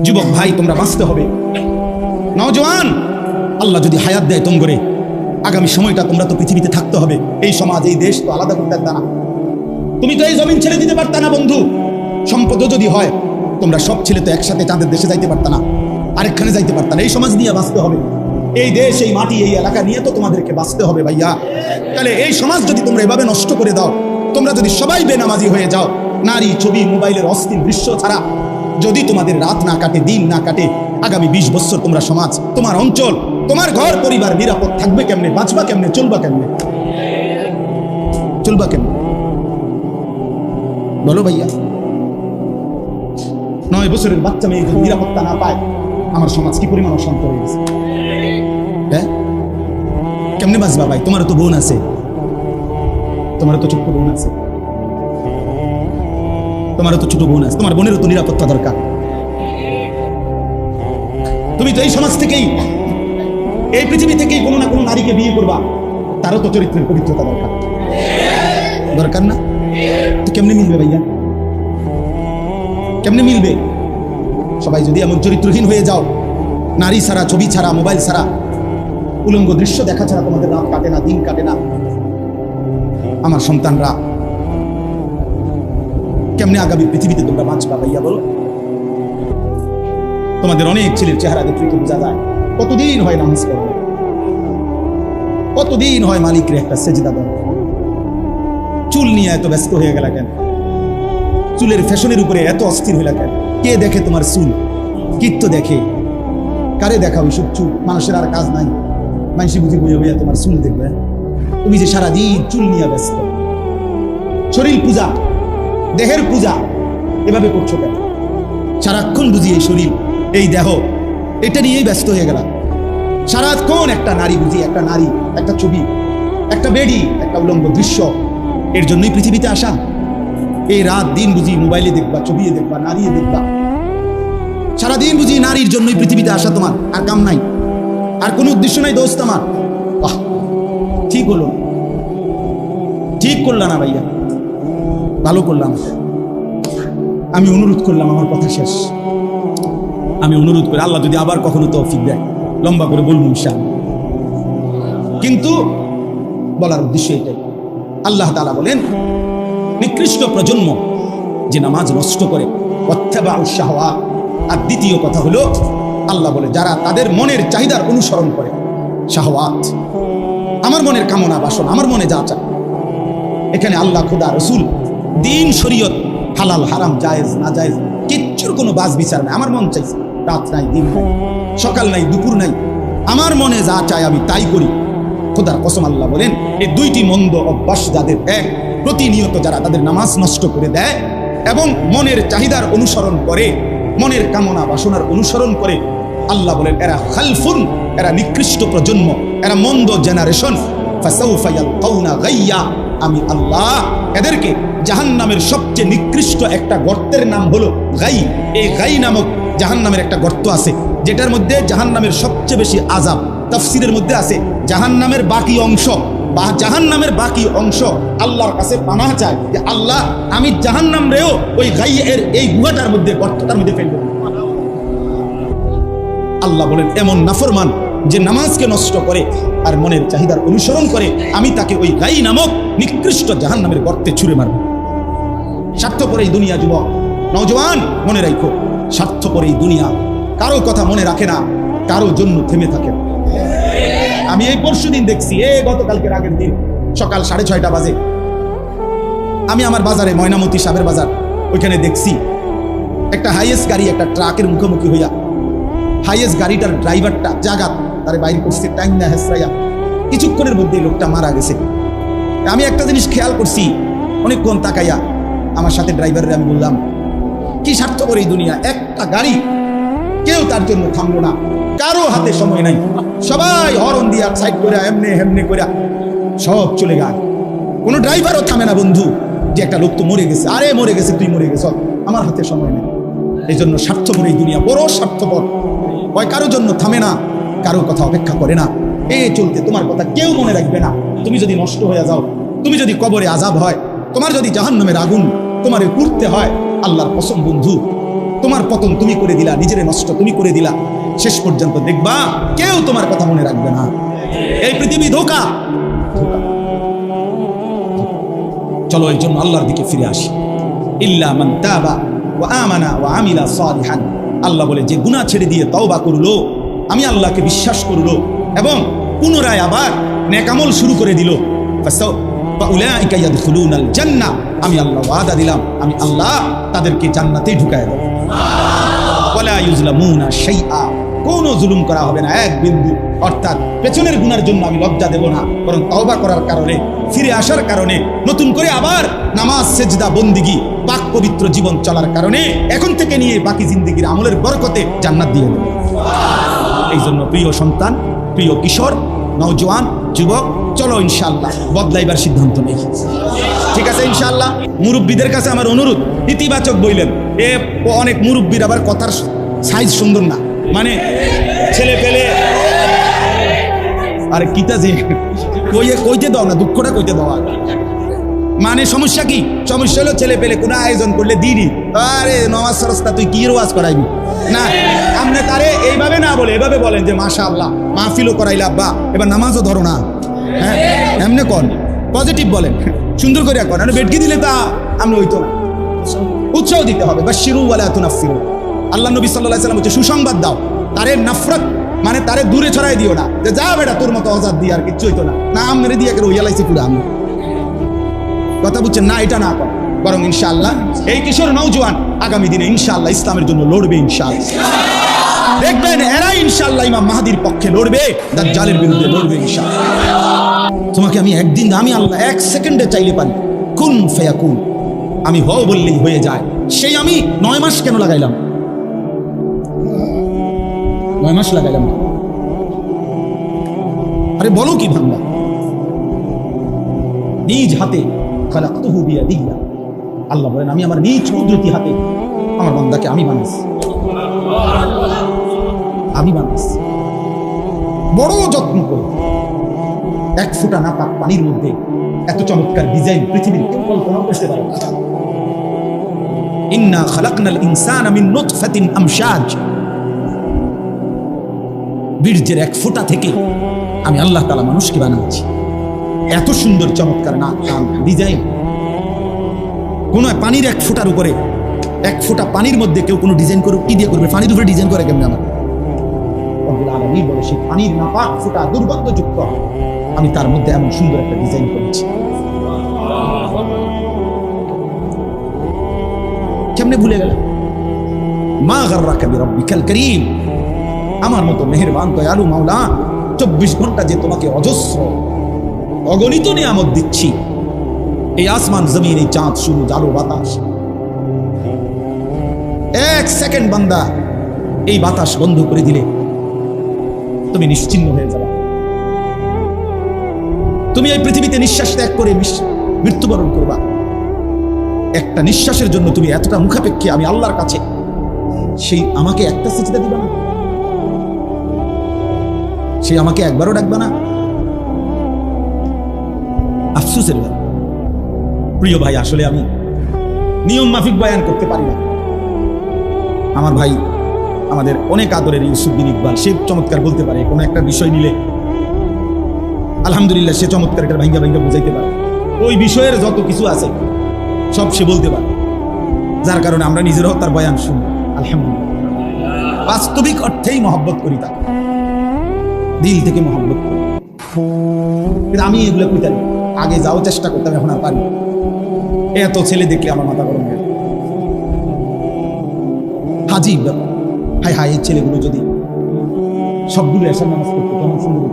যুবক ভাই, তোমরা বাঁচতে হবে। নওজওয়ান, আল্লাহ যদি হায়াত দেয় তোমরে, আগামী সময়টা তোমরা তো পৃথিবীতে থাকতে হবে। এই সমাজ, এই দেশ তো আলাদা করতে পারতা না। তুমি তো এই জমিন ছেড়ে দিতে পারতা না বন্ধু। সম্পদও যদি হয়, তোমরা সব ছেলে তো একসাথে চাঁদের দেশে যাইতে পারতা না, আরেকখানে যাইতে পারতা না। এই সমাজ নিয়ে বাঁচতে হবে। এই দেশ, এই মাটি, এই এলাকা নিয়ে তো তোমাদেরকে বাঁচতে হবে ভাইয়া। তাহলে এই সমাজ যদি তোমরা এভাবে নষ্ট করে দাও, তোমরা যদি সবাই বেনামাজি হয়ে যাও, নারী, ছবি, মোবাইলের অস্থির দৃশ্য ছাড়া যদি তোমাদের রাত না কাটে, দিন না কাটে, আগামী 20 বছর তোমরা সমাজ, তোমার অঞ্চল, তোমার ঘর পরিবার নিরাপদ থাকবে কেমনে? বাঁচবা কেমনে? চলবা কেমনে? চলবা কেমনে বলো ভাইয়া? 9 বছরের বাচ্চা মেয়ে যদি নিরাপত্তা না পায়, আমার সমাজ কি পরিমাণ অশান্ত হয়ে গেছে। হ্যাঁ, কেমনে বাঁচবা ভাই? তোমারও তো বোন আছে, তোমারও তো ছোট্ট বোন আছে, তোমারও তো ছোট বোন আছে, তোমার বোনেরও তো নিরাপত্তা দরকার। তুমি তো এই সমাজ থেকেই, এই পৃথিবী থেকেই কোনো না কোনো নারীকে বিয়ে করবা, তারও তো চরিত্রের পবিত্রতা দরকার, দরকার না? তো কেমনে মিলবে ভাইয়া? কেমনে মিলবে? সবাই যদি এমন চরিত্রহীন হয়ে যাও, নারী ছাড়া, ছবি ছাড়া, মোবাইল ছাড়া, উলঙ্গ দৃশ্য দেখা ছাড়া তোমাদের রাত কাটে না, দিন কাটে না, আমার সন্তানরা কেমনে আগামী পৃথিবীতে তোমরা বাঁচবা ভাইয়া বলো? তোমাদের অনেক ছেলের চেহারা দেখলে তো বোঝা যায় কতদিন হয় নামাজ পড়ে, কতদিন হয় মালিকের একটা সেজদা দেয়। চুল নিয়ে এত ব্যস্ত হয়ে গেল কেন? চুলের ফ্যাশনের উপরে এত অস্থির হইলা কেন? কে দেখে তোমার চুল? কীর্ত দেখে? কারে দেখা ওইসব চুল? মানুষের আর কাজ নাই, মানুষই বুঝি বইয়া বইয়া তোমার চুল দেখবে। তুমি যে সারাদিন চুল নিয়ে ব্যস্ত, শরীর পূজা, দেহের পূজা এভাবে করছো কেন? সারাক্ষণ বুঝি এই শরীর, এই দেহ, এটা নিয়েই ব্যস্ত হয়ে গেল। সারাক্ষণ একটা নারী বুঝি, একটা নারী, একটা ছবি, একটা বেডি, একটা উলঙ্গ দৃশ্য, এর জন্যই পৃথিবীতে আসা। এই রাত দিন বুঝি মোবাইলে দেখবা, ছবি দেখবা, নারী দেখবা, সারাদিন বুঝি নারীর জন্যই পৃথিবীতে আসা। তোমার আর কাম নাই, আর কোনো উদ্দেশ্য নাই দোস্ত আমার। ঠিক হলো, ঠিক করলাম না ভাইয়া, ভালো করলাম। আমি অনুরোধ করলাম, আমার কথা শেষ। আমি অনুরোধ করি, আল্লাহ যদি আবার কখনো তৌফিক দেয়, লম্বা করে বলবো ইনশাআল্লাহ। কিন্তু বলার উদ্দেশ্য এটাই, আল্লাহ তাআলা বলেন নিকৃষ্ট প্রজন্ম যে নামাজ নষ্ট করে, ওয়াত্তাবাউশ শাহওয়াত। আর দ্বিতীয় কথা হলো, আল্লাহ বলে যারা তাদের মনের চাহিদার অনুসরণ করে, শাহওয়াত, আমার মনের কামনা বাসনা, আমার মনে যা চায়। এখানে আল্লাহ, খোদা, রসুল, দিন, শরীয়ত, হালাল হারাম, জায়েজ না জায়েজ, কিচ্ছুর কোনো বাজ বিচার নাই। আমার মন চাইছে, রাত নাই, দিন নাই, সকাল নাই, দুপুর নাই, আমার মনে যা চায় আমি তাই করি। খোদার কসম আল্লাহ বলেন, এই দুইটি মন্দ অভ্যাস যাদের, এক, প্রতিনিয়ত যারা তাদের নামাজ নষ্ট করে দেয় এবং মনের চাহিদার অনুসরণ করে, মনের কামনা বাসনার অনুসরণ করে, আল্লাহ বলেন এরা খালফুন, এরা নিকৃষ্ট প্রজন্ম, এরা মন্দ জেনারেশন। ফাসাউফা ইয়ালকাউনা গাইয়া, আমি আল্লাহ এদেরকে জাহান্নামের সবচেয়ে নিকৃষ্ট একটা গর্তের নাম হলো গাই। এই গাই নামক জাহান্নামের একটা গর্ত আছে, যেটার মধ্যে জাহান্নামের সবচেয়ে বেশি আযাব। তাফসীরের মধ্যে আছে জাহান্নামের বাকি অংশ বা জাহান্নামের বাকি অংশ আল্লাহর কাছে পানাহ চায় যে আল্লাহ, আমি জাহান্নাম রেও ওই গাই এর এই গুহাটার মধ্যে, গর্তটার মধ্যে ফেলব। আল্লাহ বলেন এমন নাফরমান যে নামাজকে নষ্ট করে আর মনের চাহিদার অনুসরণ করে, আমি তাকে ওই গাই নামক নিকৃষ্ট জাহান্নামের গর্তে ছুঁড়ে মারব। স্বার্থপর এই দুনিয়া, যুবক, নওজওয়ান, মনে রাখো, স্বার্থপর এই দুনিয়া কারো কথা মনে রাখে না, কারো জন্য থেমে থাকে। আমি এই পরশুদিন দেখছি, গতকালকের আগের দিন সকাল 6:30 বাজে আমি আমার বাজারে, ময়নামতি সাবের বাজার, ওইখানে দেখছি একটা হাইয়েস্ট গাড়ি একটা ট্রাকের মুখোমুখি হইয়া, হাইয়েস্ট গাড়িটার ড্রাইভারটা জাগাত তারে বাইরে করছে, টাইম না হেসরাইয়া, কিছুক্ষণের মধ্যেই লোকটা মারা গেছে। আমি একটা জিনিস খেয়াল করছি, অনেকক্ষণ তাকাইয়া আমার সাথে ড্রাইভারের আমি বললাম, কি স্বার্থপর এই দুনিয়া, একটা গাড়ি কেউ তার জন্য থামলো না, কারো হাতে সময় নাই, সবাই হরন দিয়া সাইড করে এমনি হেমনে করে সব চলে গেল। কোনো ড্রাইভারও থামে না বন্ধু, যে একটা লোক তো মরে গেছে, আরে মরে গেছে, তুই মরে গেছ, আমার হাতে সময় নেই। এই জন্য স্বার্থপর এই দুনিয়া, বড় স্বার্থপর, হয় কারো জন্য থামে না, কারো কথা অপেক্ষা করে না। চলতে তোমার কথা কেউ মনে রাখবে না। তুমি যদি নষ্ট হয়ে যাও, তুমি যদি কবরে আযাব হয়, তোমার যদি জাহান্নামের আগুন তোমারে পুড়তে হয়, আল্লাহর কসম বন্ধু, তোমার পতন তুমি করে দিলা, নিজের নষ্ট তুমি করে দিলা। শেষ পর্যন্ত দেখবা কেউ তোমার কথা মনে রাখবে না। এই পৃথিবী ধোঁকা। চলো এই জন্য আল্লাহর দিকে ফিরে আসি। ইল্লা মান তাবা ওয়া আমানা ওয়া আমিলা সালিহান। আল্লাহ বলে যে গুনাহ ছেড়ে দিয়ে তওবা করলো, আমি আল্লাহকে বিশ্বাস করলো এবং পুনরায় আবার নেক আমল শুরু করে দিল, ফাউলাইকা ইয়াদখুলুনাল জান্নাহ, আমি আল্লাহ ওয়াদা দিলাম, আমি আল্লাহ তাদেরকে জান্নাতে ঢুকায় দেব। ওয়ালা ইউজলামুনা শাইআ, কোনো জুলুম করা হবে না এক বিন্দু। অর্থাৎ পেছনের গুনার জন্য আমি লজ্জা দেব না, বরং তওবা করার কারণে, ফিরে আসার কারণে, নতুন করে আবার নামাজ সেজদা বন্দিগি পাক পবিত্র জীবন চলার কারণে এখন থেকে নিয়ে বাকি জিন্দেগির আমলের বরকতে জান্নাত দিয়ে দেব। এই জন্য প্রিয় সন্তান, প্রিয় কিশোর, নওজোয়ান, যুবক, চলো ইনশাআল্লাহ বদলাইবার সিদ্ধান্ত নেই। ঠিক আছে ইনশাআল্লাহ। মুরব্বীদের কাছে আমার অনুরোধ, ইতিবাচক বইলেন। অনেক মুরব্বীর আবার কথার সাইজ সুন্দর না, মানে ছেলে পেলে, আরে কিতা যে কইতে দাও না, দুঃখটা কইতে দাও। মানে সমস্যা কি? সমস্যা হলো ছেলে পেলে কোনো আয়োজন করলে দিদি, আরে নওয়াজ সরস্তা তুই কি রোয়াজ করাইবি না, আপনি তারে এইভাবে না বলে এভাবে বলেন যে মাশাআল্লাহ মাহফিলও করাইলা, আব্বা এবার নামাজও ধরো না। হ্যাঁ এমনি কন, পজিটিভ বলেন, সুন্দর করে কন। আর বেটকি দিলে তা আমি হইতো না। উৎসাহ দিতে হবে, বাশশিরু ওয়ালা তুনাফফিরু। আল্লাহ নবী সাল্লাল্লাহু আলাইহি ওয়াসাল্লাম হচ্ছে সুসংবাদ দাও, তারে নাফরত মানে তারে দূরে ছড়াই দিও না, যে যা বেটা তোর মতো অজাদ দিয়ে আর কিচ্ছু হইতো না, না আমনে দিয়ে করে ওয়ালাইছি পুরো আমি কথা বুঝছেন না, এটা না কর। বরং ইনশাআল্লাহ এই কিশোর নওজোয়ান আগামী দিনে ইনশাআল্লাহ ইসলামের জন্য লড়বে ইনশাআল্লাহ। দেখবেন এরাই ইনশাআল্লাহ ইমাম মাহদির পক্ষে লড়বে, দাজ্জালের বিরুদ্ধে লড়বে ইনশাআল্লাহ। তোমাকে আমি একদিন, আমি আল্লাহ এক সেকেন্ডে চাইলে পারি, কুন ফায়াকুন, আমি হও বললেই হয়ে যায়। সেই আমি 9 মাস কেন লাগাইলাম? 9 মাস লাগাইলাম। আরে বলো কি ভাঙ্গা, নিজ হাতে খালাকতুহু বিয়াদিয়া, আল্লাহ বলেন আমি আমার নিজ কুদরতি হাতে আমার বান্দাকে আমি বানাইছি, আমি বানাইছি বড় যত্ন করে। এক ফোঁটা নাপাক পানির মধ্যে এত চমৎকার ডিজাইন পৃথিবীর কেউ কল্পনা করতে পারে না। ইন্না খালাকনাল ইনসানা মিন নুতফাতিন আমশাজ, বীর্যের এক ফোঁটা থেকে আমি আল্লাহ তাআলা মানুষকে বানাচ্ছি। এত সুন্দর চমৎকার নাক কান ডিজাইন। কোন পানির এক ফোঁটার উপরে, এক ফোঁটা পানির মধ্যে কেউ কোনো ডিজাইন করে কি দিয়ে করবে? পানির উপরে ডিজাইন করে কেমনে? আমার রব্বুল আলামিন বলে সেই পানির নাপাক ফোঁটা দুর্গন্ধযুক্ত, আমি তার মধ্যে এমন সুন্দর একটা ডিজাইন করেছি। কেমনে ভুলে গেল? মা গাররাকা বিরাব্বিকাল কারীম, আমার মতো মেহেরবান দয়ালু মাওলা 24 ঘন্টা যে তোমাকে অজস্র অগণিত নিয়ামত দিচ্ছি, এই আসমান জমিন, এই চাঁদ সূর্য আলো বাতাস, এক সেকেন্ড বান্দা এই বাতাস বন্ধ করে দিলে তুমি নিশ্চিন্ন হয়ে যাবে। তুমি এই পৃথিবীতে নিঃশ্বাস ত্যাগ করে মৃত্যুবরণ করবা। একটা নিঃশ্বাসের জন্য তুমি এতটা মুখাপেক্ষী আমি আল্লাহর কাছে, সেই আমাকে একটা সিজদা দিবা না? সেই আমাকে একবারও ডাকবা না? আফসোসের ব্যাপার প্রিয় ভাই, আসলে আমি নিয়ম মাফিক বয়ান করতে পারি না। আমার ভাই, আমাদের অনেক আদরের ইউসুফ বিন ইকবাল, সে চমৎকার বলতে পারে। কোনো একটা বিষয় নিলে আলহামদুলিল্লাহ সে চমৎকার এটা ভাঙ্গা ভাঙ্গা বুঝাইতে পারে। ওই বিষয়ের যত কিছু আছে সব সে বলতে পারে, যার কারণে আমরা নিজেরাও তার বয়ান শুনি। আলহামদুলিল্লাহ বাস্তবিক অর্থেই মহব্বত করি, তাকে দিল থেকে মহব্বত করি। কিন্তু আমি এগুলো কইতে আগে যাও চেষ্টা করতাম, এখন আর পারি। এত ছেলে দেখলে আমার মাথা গরম হয়ে, হাজি হাই হাই, এই ছেলেগুলো যদি সবগুলো এসার নামাজ করতো কেমন সুন্দর।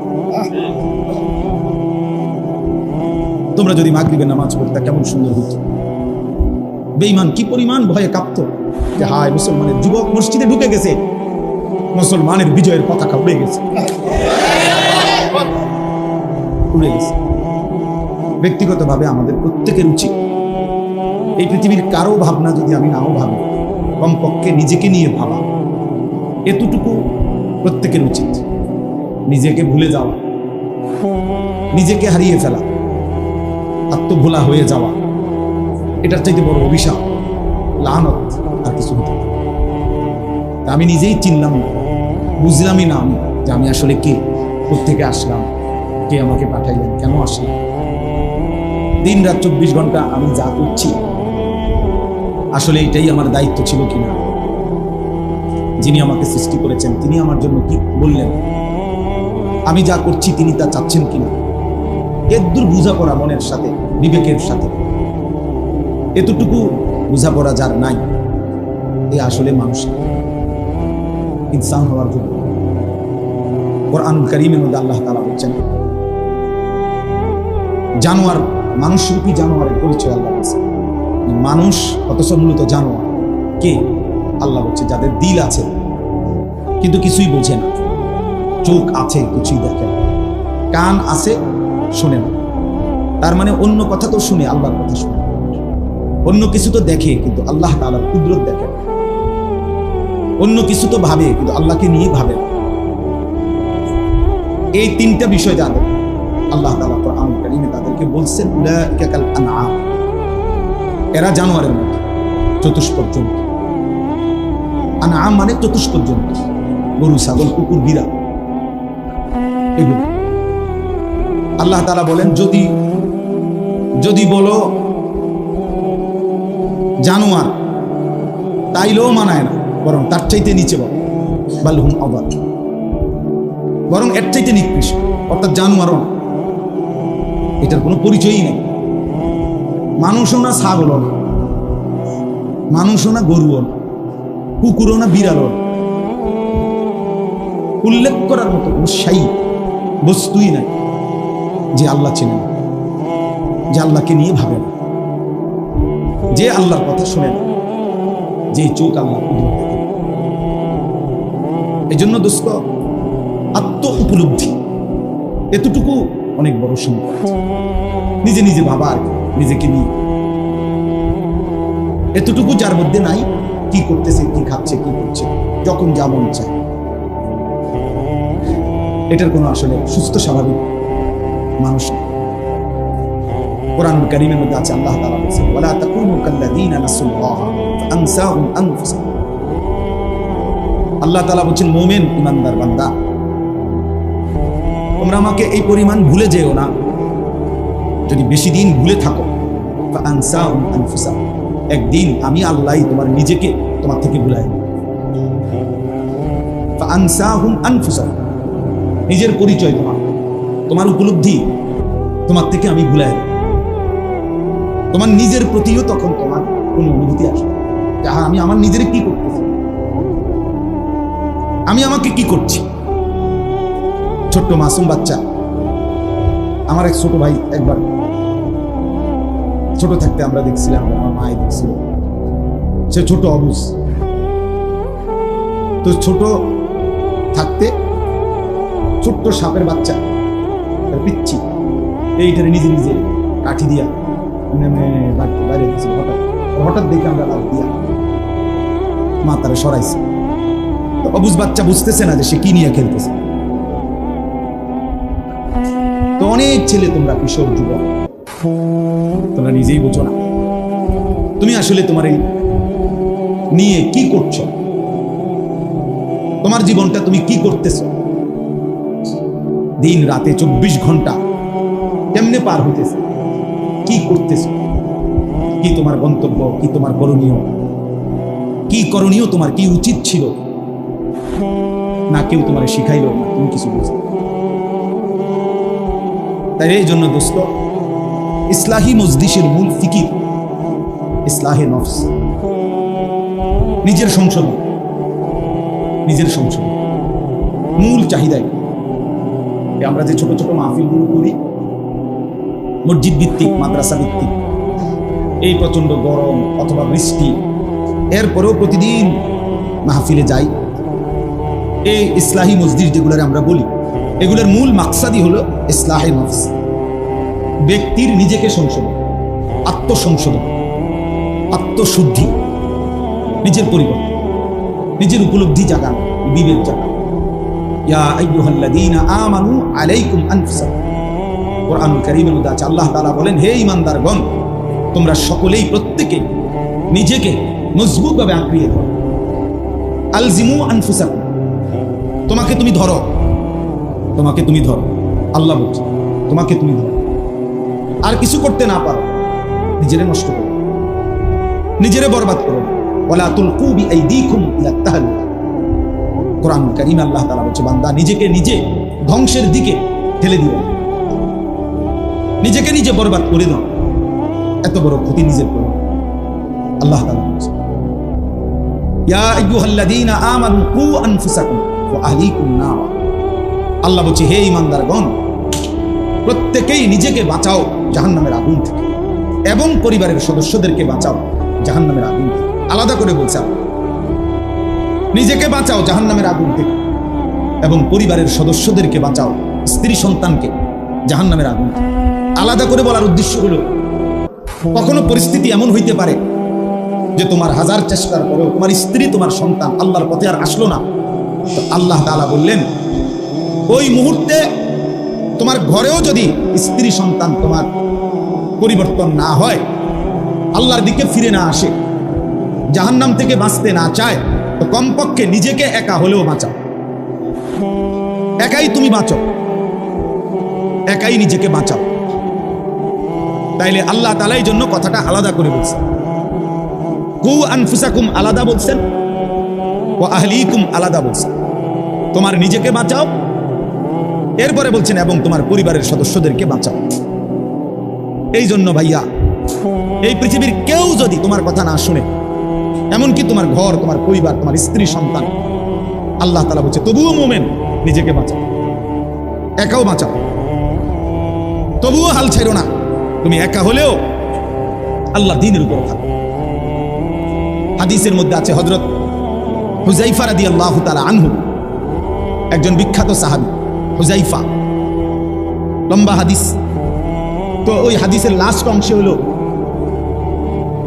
তোমরা যদি মাগরিবের নামাজ পড়তে কেমন সুন্দর হতো। বেঈমান কি পরিমাণ ভয়ে কাঁপতো যে হায় মুসলমানের যুবক মসজিদে ঢুকে গেছে, মুসলমানের বিজয়ের পতাকা উড়ে গেছে, উড়ে গেছে। ব্যক্তিগতভাবে আমাদের প্রত্যেকের উচিত এই পৃথিবীর কারো ভাবনা যদি আমি নাও ভাবি, কমপক্ষে নিজেকে নিয়ে ভাবা, এতটুকু প্রত্যেকের উচিত। নিজেকে ভুলে যাওয়া, নিজেকে হারিয়ে ফেলা, আত্মভোলা হয়ে যাওয়া, এটার চাইতে বড় অভিশাপ, লানত আর কিছু হতে পারে। আমি নিজেই চিনলাম না, বুঝলামই না আমি যে আমি আসলে কে, কোত্থেকে আসলাম, কে আমাকে পাঠাইলেন, কেন আসলাম। দিন রাত 24 ঘন্টা আমি যা করছি আসলে এটাই আমার দায়িত্ব ছিল কিনা, যিনি আমাকে সৃষ্টি করেছেন তিনি আমার জন্য কি বললেন, আমি যা করছি তিনি তা চাচ্ছেন কিনা, এদূর বোঝাপড়া মনের সাথে, বিবেকের সাথে, এতটুকু বোঝাপড়া যার নাই, এ আসলে মানুষ ইনসান হওয়ার জন্য। কোরআনুল কারীমের মধ্যে আল্লাহ তাআলা বলছেন, জানোয়ার, মানুষরূপী জানোয়ারের পরিচয় আল্লাহ বলছেন। মানুষ অথচ মূলত জানোয়ার। কে? আল্লাহ বলছে যাদের দিল আছে কিন্তু কিছুই বোঝে না, চোখ আছে কিছুই দেখে না, কান আছে শোনে না। তার মানে অন্য কথা তো শুনে, আল্লাহর কথা শুনে, অন্য কিছু তো দেখে কিন্তু আল্লাহ তাআলার কুদরত দেখে না, অন্য কিছু তো ভাবে কিন্তু আল্লাহকে নিয়ে ভাবে না। এই তিনটা বিষয় যাদের আল্লাহ তাআলা কোরআনুল কারীমে তাদেরকে বলছেন, উলাইকা কাল আনআম, এরা জানোয়ারের মতো, চতুষ্পদ জন্তু। আনআম মানে চতুষ্পদ জন্তু, গরু, ছাগল, কুকুর, বিড়াল, এগুলো। আল্লাহ তাআলা বলেন যদি বলো জানোয়ার, তাইলেও মানায় না, বরং তার চাইতে নিচে বলো, বাল হুম আদাল, বরং এর চাইতে নিকৃষ্ট, অর্থাৎ জানোয়ারও না, এটার কোনো পরিচয়ই নেই। মানুষও না, ছাগলও না, মানুষও না, গরুও না, কুকুরও না, বিড়ালও না, উল্লেখ করার মতো কোনো শায়ী বস্তুই নাই যে আল্লাহ চেনে না, যে আল্লাহকে নিয়ে ভাবে না, যে আল্লাহর কথা শোনে না, যে চোখ আল্লাহ কুদরত দেখে। এই জন্য দোস্ত, আত্ম উপলব্ধি এতটুকু অনেক বড় সম্পদ। নিজে নিজে ভাবা আর নিজেকে নিয়ে, এতটুকু যার মধ্যে নাই, কি করতেছে, কি খাচ্ছে, কি করছে, যখন যা মন চায়, এটার কোনো আসলে সুস্থ স্বাভাবিক মানুষ না। কোরআনুল কারীমের মধ্যে আছে, আল্লাহ তাআলা বলেছেন, ওয়ালা তাকুনু কাল্লাযীনা নাসুল্লাহ ফাআনসাহুম আনফুসাহুম। আল্লাহ তাআলা বলেন, মুমিন ইমানদার বান্দা, তোমরা আমাকে এই পরিমাণ ভুলে যেও না, যদি বেশি দিন ভুলে থাকো, ফাআনসাহুম আনফুসাহুম, একদিন আমি আল্লাহই তোমার নিজেকে তোমার থেকে ভুলাই দেব। ফাআনসাহুম আনফুসাহুম, নিজের পরিচয়, তোমার উপলব্ধি তোমার থেকে আমি ভুলাই দেব। তোমার নিজের প্রতিও তখন তোমার কোন অনুভূতি আসবে, যাহা আমি আমার নিজের কি করতেছি, আমি আমাকে কি করছি। ছোট্ট মাসুম বাচ্চা, আমার এক ছোট ভাই, একবার ছোট থাকতে আমরা দেখছিলাম, আমার মাই দেখছিল, সে ছোট অবুজ, তো ছোট থাকতে ছোট্ট সাপের বাচ্চা, পিচ্ছি, এইটারে নিজে নিজে কাঠি দিয়া বাইরে দিয়েছিল। হঠাৎ দেখে আমরা লাভ দিয়া মা তারা সরাইছে। তো অবুজ বাচ্চা বুঝতেছে না যে সে কি নিয়ে খেলতেছে। তো অনেক ছেলে, তোমরা কিশোর যুবক, তোমরা নিজেই বোঝো না তুমি আসলে তোমার এই নিয়ে কি করছো, তোমার জীবনটা তুমি কি করতেছো, দিন রাতে 24 ঘন্টা কেমনে পার হইতেছে, কি করতেছো, কি তোমার গন্তব্য, কি তোমার করণীয়, কি করণীয়, তোমার কি উচিত ছিল, না কেউ তোমার শিখাইল, না তুমি কিছু বুঝো। তাই এই জন্য দোস্ত, ইসলাহি মজলিসের মূল ফিকির ইসলাহে নফস, নিজের সংশোধন, নিজের সংশোধন মূল চাহিদাই। আমরা যে ছোট ছোট মাহফিলগুলো করি, মসজিদ ভিত্তিক, মাদ্রাসা ভিত্তিক, এই প্রচন্ড গরম অথবা বৃষ্টি, এরপরেও প্রতিদিন মাহফিলে যাই। এই ইসলাহি মসজিদ যেগুলোর আমরা বলি, এগুলোর মূল মাকসাদই হলো ইসলাহে নফস, ব্যক্তির নিজেকে সংশোধন, আত্মসংশোধন, আত্মশুদ্ধি, নিজের পরিবর্তন, নিজের উপলব্ধি জাগানো, বিবেক জাগানো। ইয়া আইয়ুহাল্লাযীনা আমানু আলাইকুম আনফুসাকুম, কোরআনুল কারীমের মধ্যে আছে, আল্লাহ তাআলা বলেন, হে ঈমানদারগণ, তোমরা সকলেই প্রত্যেকে নিজেকে মজবুতভাবে আঁকড়িয়ে ধরো, আলজিমু আনফুসাকুম, তোমাকে তুমি ধরো, তোমাকে তুমি ধরো। আল্লাহ বলছে তোমাকে তুমি ধরো। আর কিছু করতে না পারো, নিজেরে নষ্ট করো, নিজেরে বরবাদ করো। ওয়ালা তুলকু বিআইদিকুম ইলা তাহলুকা। কোরআন কারীম আল্লাহ তাআলা বলছে, বান্দা নিজেকে নিজে ধ্বংসের দিকে ঠেলে দিও, নিজেকে নিজে বরবাদ করে দাও, এত বড় ক্ষতি নিজের করো। আল্লাহ তাআলা বলছে, ইয়া আইয়ুহাল্লাযীনা আমানু কু আনফুসাকুম ওয়া আহলিকুম নার। আল্লাহ বলছে, হে ঈমানদারগণ, প্রত্যেকেই নিজেকে বাঁচাও জাহান্নামের আগুন থেকে এবং পরিবারের সদস্যদেরকে বাঁচাও জাহান্নামের আগুন থেকে। আলাদা করে বলছে, নিজেকে বাঁচাও জাহান্নামের আগুন থেকে এবং পরিবারের সদস্যদেরকে বাঁচাও, স্ত্রী সন্তানকে জাহান্নামের আগুন থেকে। আলাদা করে বলার উদ্দেশ্য হলো, কখনো পরিস্থিতি এমন হইতে পারে যে তোমার হাজার চেষ্টার পরেও তোমার স্ত্রী তোমার সন্তান আল্লাহর পথে আর আসলো না। তো আল্লাহ তাআলা বললেন, ওই মুহূর্তে তোমার ঘরেও যদি স্ত্রী সন্তান তোমার পরিবর্তন না হয়, আল্লাহর দিকে ফিরে না আসে, জাহান্নাম থেকে বাঁচতে না চায়, তো কমপক্ষে নিজেকে একা হলেও বাঁচাও। একাই তুমি বাঁচো, একাই নিজেকে বাঁচাও। তাইলে আল্লাহ তাআলা এই জন্য কথাটা আলাদা করে বলছেন। কু আনফুসাকুম আলাদা বলছেন, ওয়া আহলিকুম আলাদা বলছেন। তোমার নিজেকে বাঁচাও, এরপরে বলছেন এবং তোমার পরিবারের সদস্যদেরকে বাঁচাও। এই জন্য ভাইয়া, এই পৃথিবীর কেউ যদি তোমার কথা না শুনে, এমনকি তোমার ঘর, তোমার পরিবার, তোমার স্ত্রী সন্তান, আল্লাহ তাআলা বলছে তবুও মুমিন নিজেকে বাঁচাও, একাও বাঁচাও, তবুও হাল ছাইরো না। তুমি একা হলেও আল্লাহ দ্বীনের উপর থাকো। হাদিসের মধ্যে আছে, হযরত হুযায়ফা রাদিয়াল্লাহু তাআলা আনহু, একজন বিখ্যাত সাহাবী হুযায়ফা, লম্বা হাদিস। তো ওই হাদিসের লাস্ট অংশে হলো,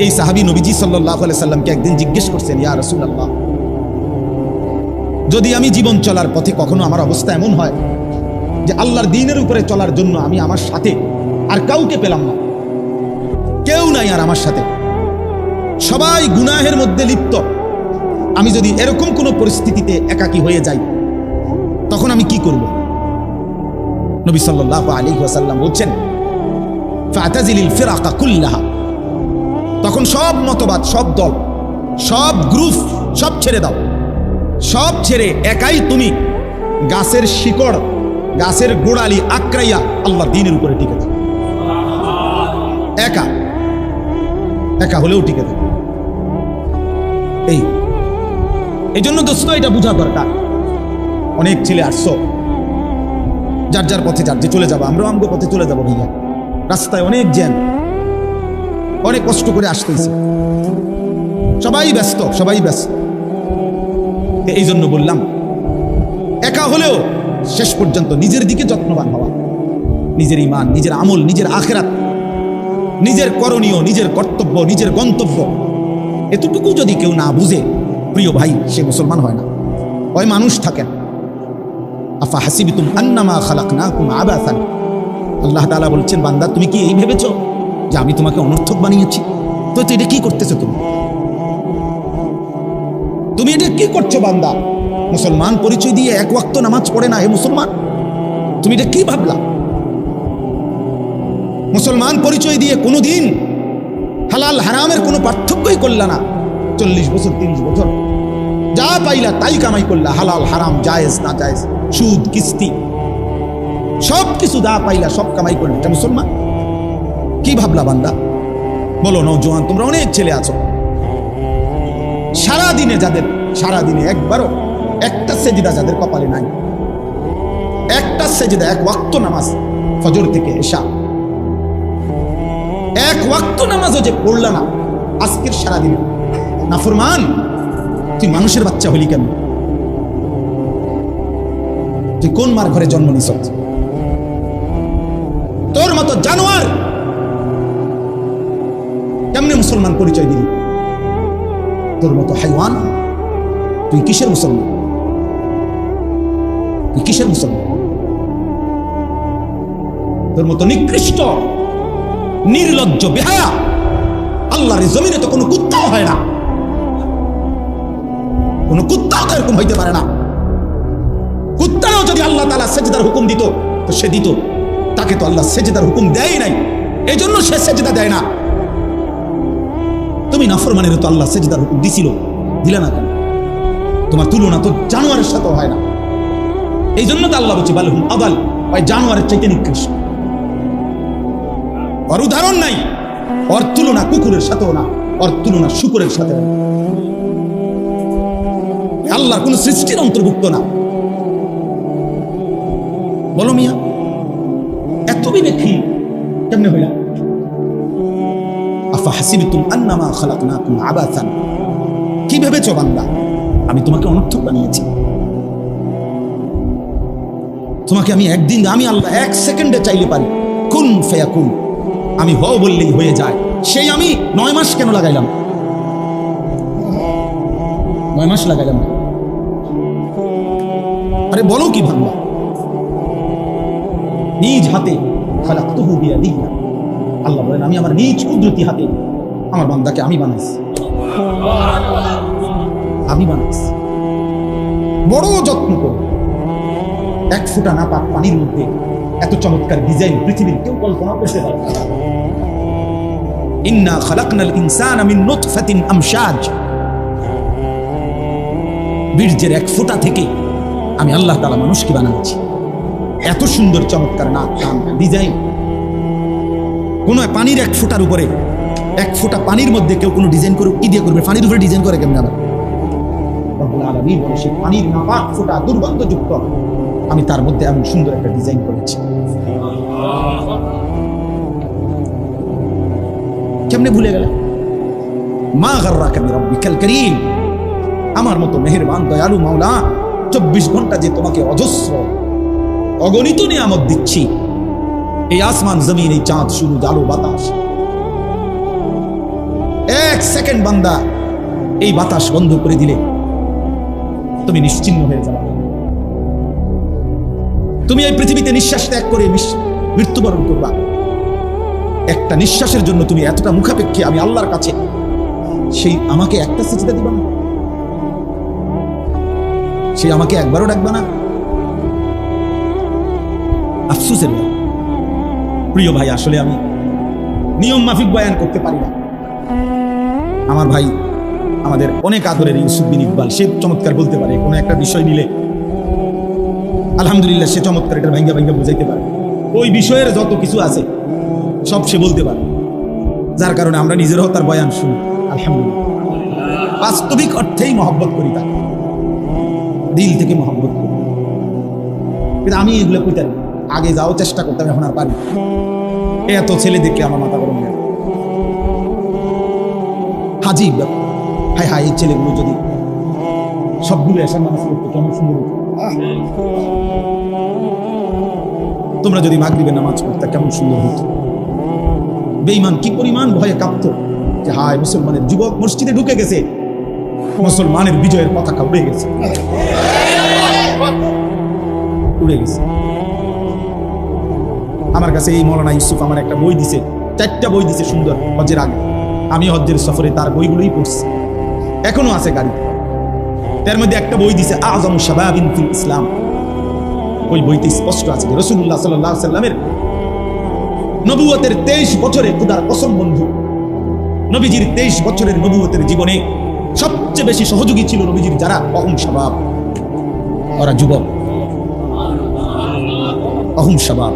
এই সাহাবী নবীজি সাল্লাল্লাহু আলাইহি সাল্লামকে একদিন জিজ্ঞেস করছেন, ইয়া রাসূলুল্লাহ, যদি আমি জীবন চলার পথে কখনো আমার অবস্থা এমন হয় যে আল্লাহর দ্বীনের উপরে চলার জন্য আমি আমার সাথে আর কাউকে পেলাম না, কেউ নাই আর আমার সাথে, সবাই গুনাহের মধ্যে লিপ্ত, আমি যদি এরকম কোনো পরিস্থিতিতে একাকী হয়ে যাই, তখন আমি কি করব? নবী সাল্লাল্লাহু আলাইহি ওয়াসাল্লাম বলছেন, ফাতাজিলিল ফিরাকা কুল্লাহা। তখন সব মতবাদ, সব দল, সব গ্রুপ, সব ছেড়ে দাও, সব ছেড়ে একাই তুমি গাছের শিকড়, গাছের গোড়ালি আঁকড়াইয়া আল্লাহর দ্বীনের উপরে টিকে থাকো। একা একা হলেও টিকে থাকো। এই জন্য দোস্ত, এটা বোঝা দরকার। অনেক ছেলে আসছো, যার যার পথে যার যে চলে যাবো, আমরাও আমগো পথে চলে যাবো ভাইয়া। রাস্তায় অনেক জ্যাম, অনেক কষ্ট করে আসতেছে, সবাই ব্যস্ত, সবাই ব্যস্ত। এই জন্য বললাম, একা হলেও শেষ পর্যন্ত নিজের দিকে যত্নবান হওয়া, নিজের ঈমান, নিজের আমল, নিজের আখিরাত, নিজের করণীয়, নিজের কর্তব্য, নিজের গন্তব্য, এতটুকু যদি কেউ না বুঝে, প্রিয় ভাই, সে মুসলমান হয় না, ওই মানুষ থাকেন। আফা হাসিবতুম আন্নামা খালাকনাকুম আবাসান। আল্লাহ তাআলা বলছেন, বান্দা তুমি কি এই ভেবেছো যে আমি তোমাকে অনর্থক বানিয়েছি? তো এটা কি করতেছো তুমি? তুমি এটা কি করছো বান্দা? মুসলমান পরিচয় দিয়ে এক ওয়াক্ত নামাজ পড়ে না, হে মুসলমান, তুমি এটা কি ভাবলা? মুসলমান পরিচয় দিয়ে কোনোদিন হালাল হারামের কোনো পার্থক্যই করলা না। 40 বছর 30 বছর যা পাইলা তাই কামাই করলা, হালাল হারাম, জায়েজ না জায়েজ, সুদ কিস্তি, সব কিছু যা পাইলা সব কামাই করলা। এটা মুসলমান? কি ভাবলা বান্দা? বলো নওজোয়ান, তোমরা অনেক ছেলে আছো, সারাদিনে যাদের, সারাদিনে একবারও একটা সেজদা যাদের কপালে নাই, একটা সেজদা, এক ওয়াক্ত নামাজ ফজর থেকে এশা, এক ওয়াক্ত নামাজও যে পড়লা না আজকের সারাদিনে, নাফরমান, তুই মানুষের বাচ্চা হলি কেন? তুই কোন মার ঘরে জন্ম নিস? তোর মতো জানোয়ার কেমনে মুসলমান পরিচয় দিলি? তোর মতো হাইওয়ান, তুই কিসের মুসলমান? তুই কিসের মুসলমান? তোর মতো নিকৃষ্ট, নির্লজ্জ, বেহায়া আল্লাহর জমিনে তো কোনো কুত্তাও হয় না, কোন কুত্তাও তো এরকম হইতে পারে না। কুত্তারও যদি আল্লাহ তাআলা সেজদার হুকুম দিত তো সে দিত, তাকে তো আল্লাহ সেজদার হুকুম দেয় নাই, এই জন্য সে সেজদা দেয় না। তুমি নাফরমানের তো আল্লাহ সেজদার হুকুম দিছিল, দিলে না কেন? তোমার তুলনা তো জানোয়ারের সাথে হয় না, এই জন্য তো আল্লাহ বলছে বালহুম আদাল, ওই জানোয়ারের চাইতে নিকৃষ্ট। ওর উদাহরণ নাই, ওর তুলনা কুকুরের সাথেও না, ওর তুলনা শুকরের সাথেও না। আল্লাহর কোন সৃষ্টির অন্তর্ভুক্ত না। বলো মিয়া, এত বিবেকী কেমনে হইলা? আফা হাসিবতুম আন্নামা খালাকনাকুম আবাসান, কি ভেবেছো বান্দা আমি তোমাকে অনর্থক বানিয়েছি? তোমাকে আমি একদিন, আমি আল্লাহ 1 সেকেন্ডে চাইলে পারি, কুন ফায়াকুন, আমি হও বললেই হয়ে যায়। সেই আমি 9 মাস কেন লাগাইলাম? 9 মাস লাগাইলাম। আরে বলো কি ভাববা? নিজ হাতে খালাকতুহু বিয়াদিহি, আল্লাহ বলেন আমি আমার নিজ কুদরতি হাতে আমার বান্দাকে আমি বানাইছি, আমি বানাইছি। বড় যত্ন করো। 1 ফোঁটা নাপাক পানির মধ্যে এত চমৎকার ডিজাইন পৃথিবীর কেউ কল্পনা করতে পারে না। ইন্না খালাকনাল ইনসানা মিন নুতফাতিন আমশাজ, বীর্যের 1 ফোঁটা থেকে আমি আল্লাহ তাআলা মানুষকে বানাচ্ছি। এত সুন্দর চমৎকার নাক কান ডিজাইন। কোন পানির 1 ফোঁটার উপরে, 1 ফোঁটা পানির মধ্যে কেউ কোনো ডিজাইন করে কি দিয়ে করবে? পানির উপরে ডিজাইন করে কেমন? আবার রব্বুল আলামিন বলে সেই পানির নাপাক ফোঁটা দুর্গন্ধযুক্ত, আমি তার মধ্যে এমন সুন্দর একটা ডিজাইন করেছি। কেমনে ভুলে গেলে? মা গাররাকা বিরাব্বিকাল কারীম, আমার মতো মেহেরবান দয়ালু মাওলা 24 ঘন্টা যে তোমাকে অজস্র অগণিত নিয়ামত দিচ্ছি, এই আসমান জমিন, এই চাঁদ সূর্য আলো বাতাস, 1 সেকেন্ড বান্দা এই বাতাস বন্ধ করে দিলে তুমি নিশ্চিন্ন হয়ে যাবে। তুমি এই পৃথিবীতে নিঃশ্বাস ত্যাগ করে মৃত্যুবরণ করবা। একটা নিঃশ্বাসের জন্য তুমি এতটা মুখাপেক্ষী আমি আল্লাহর কাছে, সেই আমাকে একটা সিজদা দিবা না? সেই আমাকে একবারও ডাকবা না? আফসোসের প্রিয় ভাই, আসলে আমি নিয়ম মাফিক বয়ান করতে পারি না। আমার ভাই, আমাদের অনেক আদরের ইউসুফ বিন ইকবাল, সে চমৎকার বলতে পারে। কোনো একটা বিষয় নিলে আলহামদুলিল্লাহ সে চমৎকার এটা ভাঙ্গা ভাঙ্গা বুঝাইতে পারে। ওই বিষয়ের যত কিছু আছে সব সে বলতে পারে, যার কারণে আমরা নিজেরাও তার বয়ান শুনি। আলহামদুলিল্লাহ, বাস্তবিক অর্থেই মহব্বত করি, তার দিল থেকে মহব্বত করি। কিন্তু আমি এগুলো কইতাম, আগে যাও চেষ্টা করতাম, এখন আর পারি। এত ছেলে দেখে আমার মাথা গরম হয়ে হাজি, হাই হাই, এই ছেলেগুলো যদি সবগুলো এসে নামাজ পড়তো কেমন সুন্দর হতো। তোমরা যদি মাগরিবে নামাজ পড়তে কেমন সুন্দর হতো। বেঈমান কি পরিমাণ ভয়ে কাঁপতো যে হায় মুসলমানের যুবক মসজিদে ঢুকে গেছে, মুসলমানের বিজয়ের পতাকা উড়ে গেছে, উড়ে গেছে। আমার কাছে এই মৌলানা ইউসুফ আমার একটা বই দিছে, 4টা বই দিছে সুন্দর, হজ্জের আগে। আমি হজ্জের সফরে তার বইগুলোই পড়ছি, এখনো আছে গাড়িতে। তার মধ্যে একটা বই দিছে আযমু শাবাবিন ফিল ইসলাম। ওই বইতে স্পষ্ট আছে যে রাসূলুল্লাহ সাল্লাল্লাহু আলাইহি সাল্লামের নবুয়তের 23 বছরে, খুদার কসম বন্ধু, নবীজির 23 বছরের নবুয়তের জীবনে সবচেয়ে বেশি সহযোগী ছিল নবীজির যারা, অহম শাবাব, ওরা যুবক, অহম শাবাব,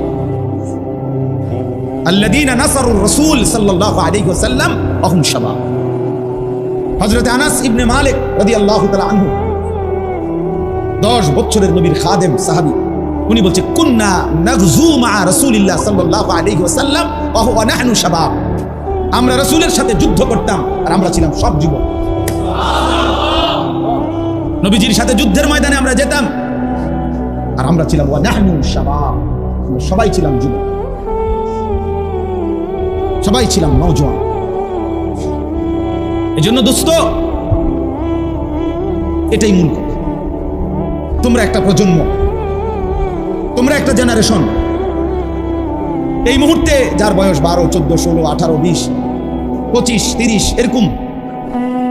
আল্লাযীনা নাসারুর রাসূল সাল্লাল্লাহু আলাইহি ওয়াসাল্লাম, অহম শাবাব। হযরত আনাস ইবনে মালিক রাদিয়াল্লাহু তাআলা আনহু 10 বছরের নবীর খাদেম সাহাবী, উনি বলছে কুন্না নাগজু মা রাসূলিল্লাহ সাল্লাল্লাহু আলাইহি ওয়াসাল্লাম ওয়া হুয়া নাহনু শাবাব, আমরা রাসূলের সাথে যুদ্ধ করতাম আর আমরা ছিলাম সব যুবক। নবীজির সাথে যুদ্ধের ময়দানে আমরা যেতাম আর আমরা ছিলাম ওয়া নাহনু শাবাব, আমরা সবাই ছিলাম যুবক, সবাই ছিলাম নওজোয়ান। এজন্য দোস্ত, এটাই মূল কথা। তোমরা একটা প্রজন্ম, তোমরা একটা জেনারেশন। এই মুহূর্তে যার বয়স 12, 14, 16, 18, 20, 25, 30 এরকম,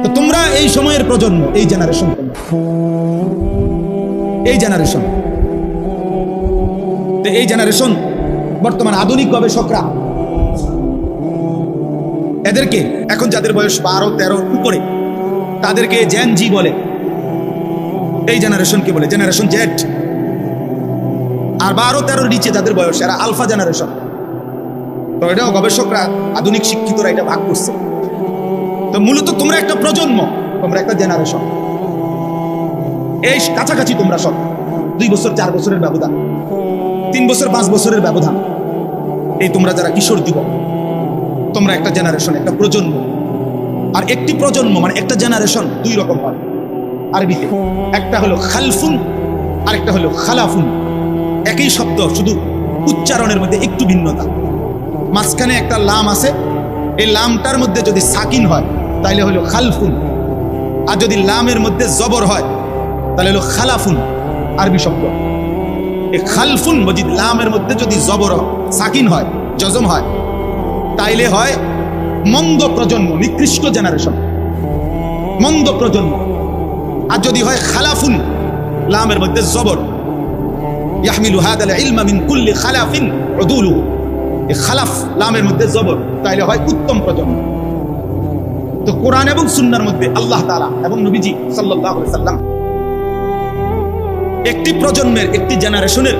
তো তোমরা এই সময়ের প্রজন্ম, এই জেনারেশন, এই জেনারেশন বর্তমান আধুনিক গবেষকরা এদেরকে এখন যাদের বয়স 12-13 উপরে তাদেরকে জেন জি বলে। এই জেনারেশনকে বলে জেনারেশন জেড। আর 12-13 নিচে যাদের বয়স এরা আলফা জেনারেশন। তো এটাও গবেষকরা, আধুনিক শিক্ষিতরা এটা ভাগ করছে। তো মূলত তোমরা একটা প্রজন্ম, তোমরা একটা জেনারেশন। এই কাছাকাছি তোমরা সব 2 বছর 4 বছরের ব্যবধান, 3 বছর 5 বছরের ব্যবধান। এই তোমরা যারা কিশোর যুবক, তোমরা একটা জেনারেশন, একটা প্রজন্ম। আর একটি প্রজন্ম মানে একটা জেনারেশন 2 রকম হয় আরবিতে। একটা হলো খালফুন, আরেকটা হলো খালাফুন। একই শব্দ, শুধু উচ্চারণের মধ্যে একটু ভিন্নতা। মাঝখানে একটা লাম আছে, এই লামটার মধ্যে যদি সাকিন হয় তাহলে হলো খালফুন, আর যদি লামের মধ্যে জবর হয় তাহলে হলো খালাফুন, আরবি শব্দ। এই খালফুন যদি লামের মধ্যে যদি জবর সাকিন হয়, জজম হয়, তাইলে হয় মন্দ প্রজন্ম, নিকৃষ্ট জেনারেশন, মন্দ প্রজন্ম। আর যদি হয় খালাফুন, লামের মধ্যে জবর, ইয়াহমিলু হাদাল ইলমা মিন কুল্লি খালাফিন উদুলুহু, এই খালাফ লামের মধ্যে জবর, তাইলে হয় উত্তম প্রজন্ম। তো কোরআন এবং সুন্নাহর মধ্যে আল্লাহ তাআলা এবং নবীজি সাল্লাল্লাহু আলাইহি সাল্লাম একটি প্রজন্মের, একটি জেনারেশনের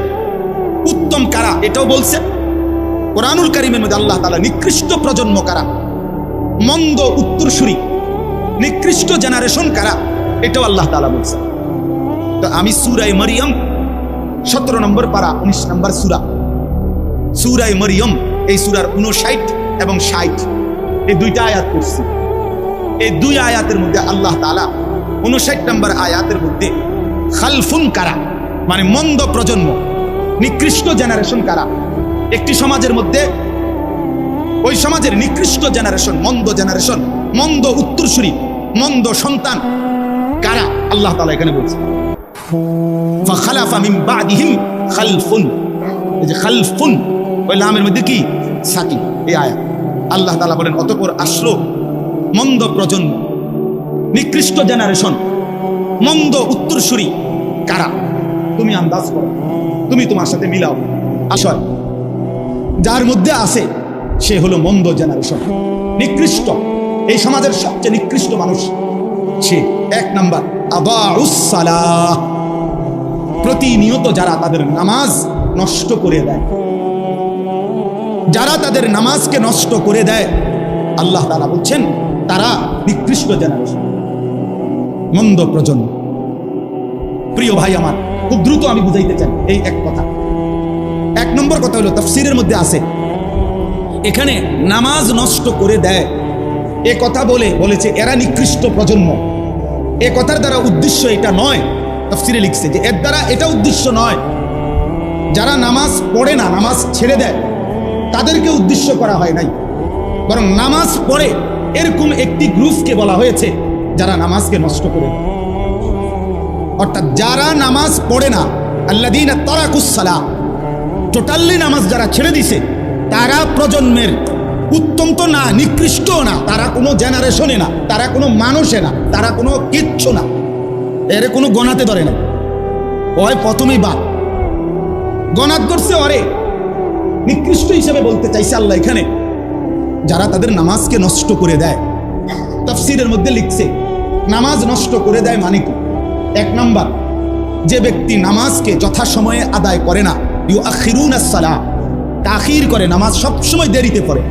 উত্তম কারা এটাও বলছে। কোরআনুল কারীমের মধ্যে আল্লাহ তাআলা নিকৃষ্ট প্রজন্ম কারা, মন্দ উত্তরসূরি, নিকৃষ্ট জেনারেশন কারা, এটাও আল্লাহ তাআলা বলছে। তো আমি সূরা মরিয়ম 17 নম্বর পারা 19 নম্বর সূরা, সূরা মরিয়ম, এই সূরার 59 এবং 60 এই 2টা আয়াত পড়ছি। এই 2 আয়াতের মধ্যে আল্লাহ তাআলা 59 নম্বর আয়াতের মধ্যে খালফুন কারা মানে মন্দ প্রজন্ম, নিকৃষ্ট জেনারেশন কারা, একটি সমাজের মধ্যে ওই সমাজের নিকৃষ্ট জেনারেশন, মন্দ জেনারেশন, মন্দ উত্তরসূরি, মন্দ সন্তান কারা আল্লাহ তাআলা এখানে বলছে। ফাখালাফা মিন বাদিহিম খালফুন, এই যে খালফুন ওই লামের মধ্যে কি সাকিন, এই আয়াত। আল্লাহ তাআলা বলেন অতঃপর আসলো মন্দ প্রজন্ম, নিকৃষ্ট জেনারেশন, মন্দ উত্তরসূরি কারা। তুমি আন্দাজ করো, তুমি তোমার সাথে মিলাও। আসলে যার মধ্যে আছে সে হলো মন্দ জেনারেশন, নিকৃষ্ট, এই সমাজের সবচেয়ে নিকৃষ্ট মানুষ সে। 1 নাম্বার আদাউস সালাহ, প্রতিনিয়ত যারা তাদের নামাজ নষ্ট করে দেয়, যারা তাদের নামাজকে নষ্ট করে দেয়, আল্লাহ তাআলা বলছেন তারা নিকৃষ্ট জেনারেশন, মন্দ প্রজন্ম। প্রিয় ভাই আমার, খুব দ্রুত আমি বুঝাইতে চাই এই এক কথা। 1 নম্বর কথা হলো তাফসীরের মধ্যে আছে, এখানে নামাজ নষ্ট করে দেয় এ কথা বলেছে এরা নিকৃষ্ট প্রজন্ম। এ কথার দ্বারা উদ্দেশ্য এটা নয়, তাফসীরে লিখছে যে এর দ্বারা এটা উদ্দেশ্য নয় যারা নামাজ পড়ে না, নামাজ ছেড়ে দেয়, তাদেরকে উদ্দেশ্য করা হয় নাই, বরং নামাজ পড়ে এরকম একটি গ্রুপকে বলা হয়েছে যারা নামাজকে নষ্ট করে দেয়। অর্থাৎ যারা নামাজ পড়ে না, আল্লাযীনা তারাকুস সালাহ, টোটালি নামাজ যারা ছেড়ে দিছে, তারা প্রজন্মের উত্তম তো না, নিকৃষ্ট না, তারা কোনো জেনারেশনে না, তারা কোনো মানুষে না, তারা কোনো কিচ্ছু না, এর কোনো গণাতে ধরে না। ওই প্রথমেই বাদ গণাত করছে, ওরে নিকৃষ্ট হিসেবে বলতে চাইছে আল্লাহ এখানে যারা তাদের নামাজকে নষ্ট করে দেয়। তাফসীরের মধ্যে লিখছে নামাজ নষ্ট করে দেয় মানে কি? 1 নাম্বার, যে ব্যক্তি নামাজকে যথাসময়ে আদায় করে না, ইউআখিরুনাস সালাহ, তাখির করে, নামাজ সবসময় দেরিতে পড়ে।